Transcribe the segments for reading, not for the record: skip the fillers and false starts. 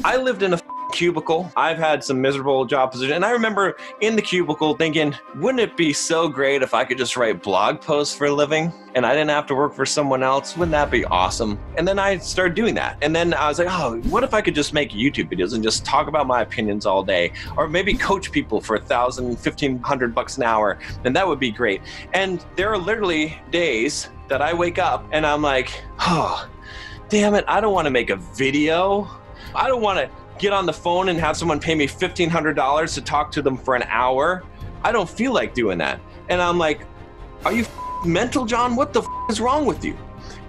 I lived in a cubicle. I've had some miserable job position. And I remember in the cubicle thinking, wouldn't it be so great if I could just write blog posts for a living and I didn't have to work for someone else? Wouldn't that be awesome? And then I started doing that. And then I was like, oh, what if I could just make YouTube videos and just talk about my opinions all day? Or maybe coach people for $1,000, $1,500 an hour. And that would be great. And there are literally days that I wake up and I'm like, oh, damn it, I don't want to make a video. I don't want to get on the phone and have someone pay me $1,500 to talk to them for an hour. I don't feel like doing that. And I'm like, are you mental, John? What the is wrong with you?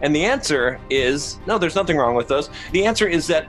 And the answer is, no, there's nothing wrong with us. The answer is that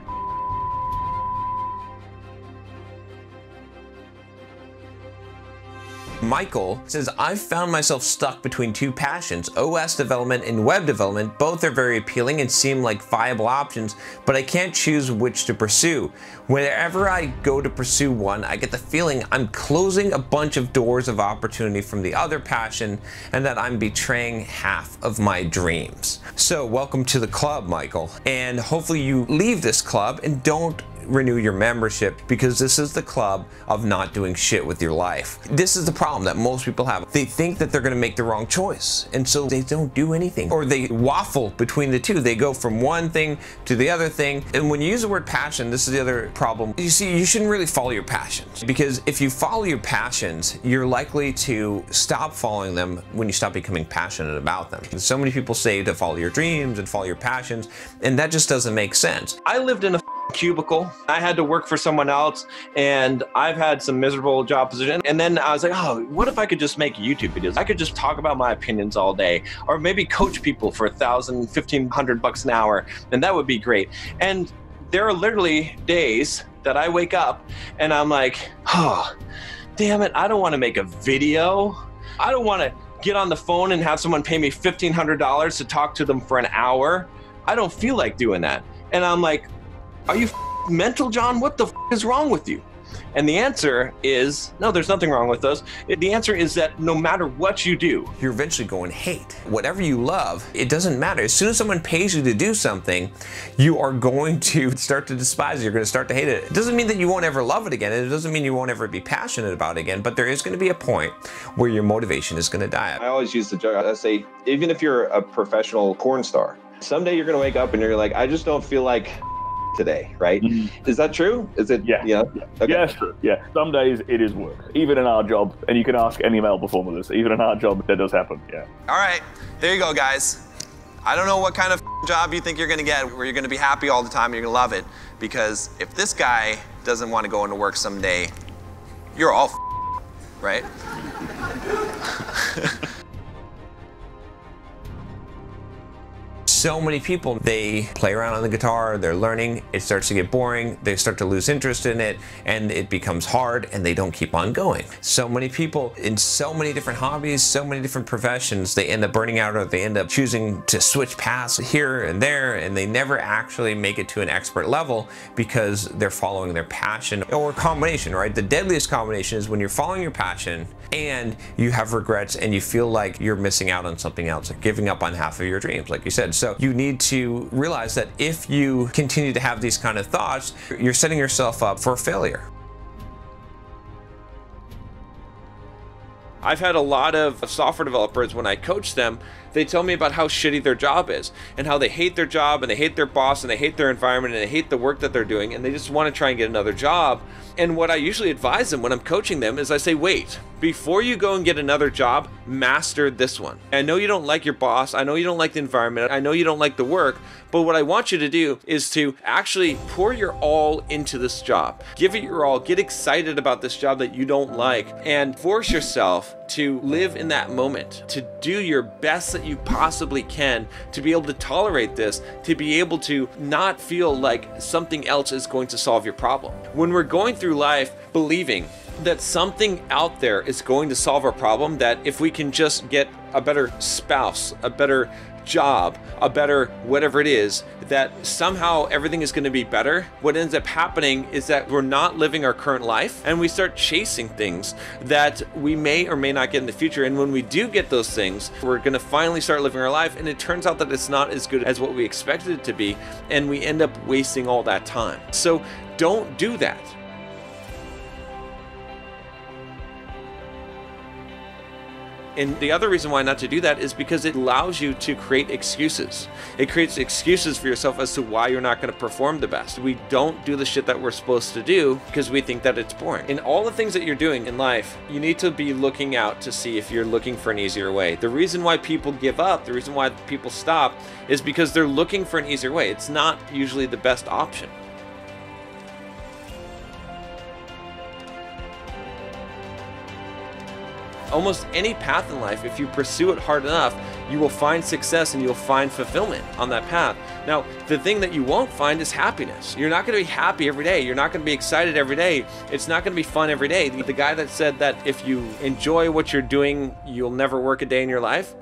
Michael says, I've found myself stuck between two passions, OS development and web development. Both are very appealing and seem like viable options, but I can't choose which to pursue. Whenever I go to pursue one, I get the feeling I'm closing a bunch of doors of opportunity from the other passion and that I'm betraying half of my dreams. So welcome to the club, Michael. And hopefully you leave this club and don't renew your membership, because this is the club of not doing shit with your life. This is the problem that most people have. They think that they're going to make the wrong choice, and so they don't do anything, or they waffle between the two. They go from one thing to the other thing. And when you use the word passion, this is the other problem. You see, you shouldn't really follow your passions, because if you follow your passions, you're likely to stop following them when you stop becoming passionate about them. So many people say to follow your dreams and follow your passions, and that just doesn't make sense. I lived in a cubicle. I had to work for someone else, and I've had some miserable job position. And then I was like, oh, what if I could just make YouTube videos? I could just talk about my opinions all day, or maybe coach people for $1,000, $1,500 an hour, and that would be great. And there are literally days that I wake up and I'm like, oh, damn it, I don't want to make a video. I don't want to get on the phone and have someone pay me $1,500 to talk to them for an hour. I don't feel like doing that. And I'm like, are you mental, John? What the is wrong with you? And the answer is, no, there's nothing wrong with us. The answer is that no matter what you do, you're eventually going to hate. Whatever you love, it doesn't matter. As soon as someone pays you to do something, you are going to start to despise it. You're going to start to hate it. It doesn't mean that you won't ever love it again. It doesn't mean you won't ever be passionate about it again, but there is going to be a point where your motivation is going to die. I always use the joke. I say, even if you're a professional porn star, someday you're going to wake up and you're like, I just don't feel like today, right? Is that true? Is it? Yeah. Yeah. Okay. Yeah, it's true. Yeah. Some days it is work. Even in our job, and you can ask any male performer this, even in our job, that does happen. Yeah. All right. There you go, guys. I don't know what kind of job you think you're going to get where you're going to be happy all the time and you're going to love it. Because if this guy doesn't want to go into work someday, you're all right? So many people, they play around on the guitar, they're learning, it starts to get boring, they start to lose interest in it, and it becomes hard, and they don't keep on going. So many people in so many different hobbies, so many different professions, they end up burning out, or they end up choosing to switch paths here and there, and they never actually make it to an expert level because they're following their passion, or a combination, right? The deadliest combination is when you're following your passion and you have regrets and you feel like you're missing out on something else, like giving up on half of your dreams, like you said. So you need to realize that if you continue to have these kind of thoughts, you're setting yourself up for failure. I've had a lot of software developers, when I coach them, they tell me about how shitty their job is and how they hate their job and they hate their boss and they hate their environment and they hate the work that they're doing and they just want to try and get another job. And what I usually advise them when I'm coaching them is I say, wait, before you go and get another job, master this one. I know you don't like your boss. I know you don't like the environment. I know you don't like the work. But what I want you to do is to actually pour your all into this job. Give it your all. Get excited about this job that you don't like and force yourself to live in that moment, to do your best that you possibly can, to be able to tolerate this, to be able to not feel like something else is going to solve your problem. When we're going through life believing that something out there is going to solve our problem, that if we can just get a better spouse, a better job, a better whatever it is, that somehow everything is going to be better, what ends up happening is that we're not living our current life and we start chasing things that we may or may not get in the future. And when we do get those things, we're going to finally start living our life, and it turns out that it's not as good as what we expected it to be, and we end up wasting all that time. So don't do that. And the other reason why not to do that is because it allows you to create excuses. It creates excuses for yourself as to why you're not going to perform the best. We don't do the shit that we're supposed to do because we think that it's boring. In all the things that you're doing in life, you need to be looking out to see if you're looking for an easier way. The reason why people give up, the reason why people stop, is because they're looking for an easier way. It's not usually the best option. Almost any path in life, if you pursue it hard enough, you will find success and you'll find fulfillment on that path. Now, the thing that you won't find is happiness. You're not going to be happy every day. You're not going to be excited every day. It's not going to be fun every day. The guy that said that if you enjoy what you're doing, you'll never work a day in your life,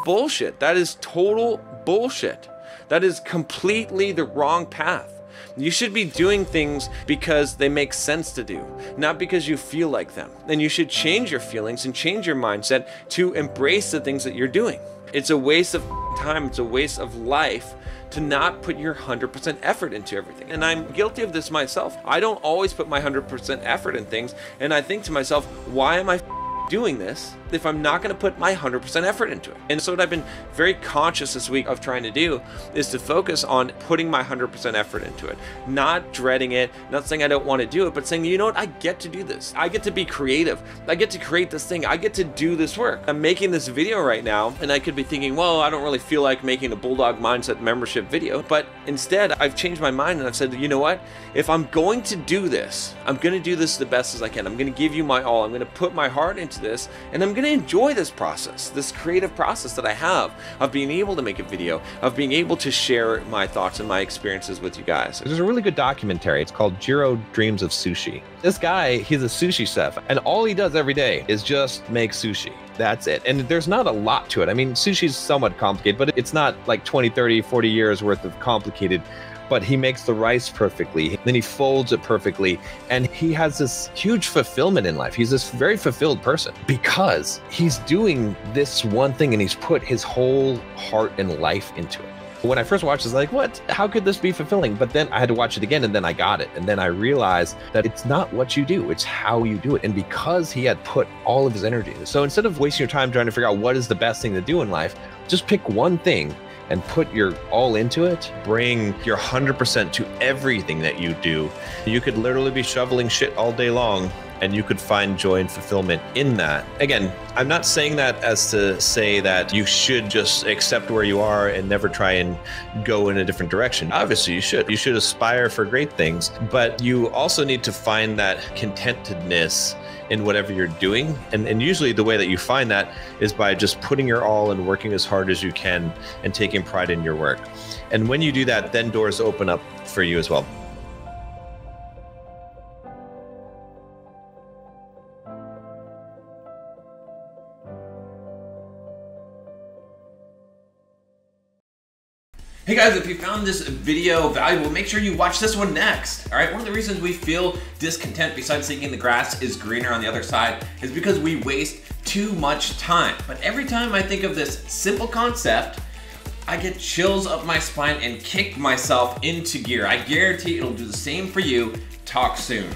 bullshit. That is total bullshit. That is completely the wrong path. You should be doing things because they make sense to do, not because you feel like them. And you should change your feelings and change your mindset to embrace the things that you're doing. It's a waste of time. It's a waste of life to not put your 100% effort into everything. And I'm guilty of this myself. I don't always put my 100% effort in things. And I think to myself, why am I doing this if I'm not going to put my 100% effort into it? And so what I've been very conscious this week of trying to do is to focus on putting my 100% effort into it, not dreading it, not saying I don't want to do it, but saying, you know what, I get to do this. I get to be creative. I get to create this thing. I get to do this work. I'm making this video right now, and I could be thinking, well, I don't really feel like making a Bulldog Mindset membership video, but instead I've changed my mind and I've said, you know what, if I'm going to do this, I'm going to do this the best as I can. I'm going to give you my all. I'm going to put my heart into this, and I'm going to enjoy this process, this creative process that I have of being able to make a video, of being able to share my thoughts and my experiences with you guys. There's a really good documentary. It's called 𝘄𝗆 Dreams of Sushi. This guy, he's a sushi chef, and all he does every day is just make sushi. That's it. And there's not a lot to it. I mean, sushi's somewhat complicated, but it's not like 20, 30, 40 years worth of complicated. But he makes the rice perfectly, then he folds it perfectly, and he has this huge fulfillment in life. He's this very fulfilled person because he's doing this one thing and he's put his whole heart and life into it. When I first watched this, I was like, what? How could this be fulfilling? But then I had to watch it again, and then I got it. And then I realized that it's not what you do, it's how you do it. And because he had put all of his energy into it. So instead of wasting your time trying to figure out what is the best thing to do in life, just pick one thing and put your all into it. Bring your 100% to everything that you do. You could literally be shoveling shit all day long, and you could find joy and fulfillment in that. Again, I'm not saying that as to say that you should just accept where you are and never try and go in a different direction. Obviously, you should. You should aspire for great things, but you also need to find that contentedness in whatever you're doing. And usually the way that you find that is by just putting your all and working as hard as you can and taking pride in your work. And when you do that, then doors open up for you as well. Hey guys, if you found this video valuable, make sure you watch this one next. All right, one of the reasons we feel discontent besides thinking the grass is greener on the other side is because we waste too much time. But every time I think of this simple concept, I get chills up my spine and kick myself into gear. I guarantee it'll do the same for you. Talk soon.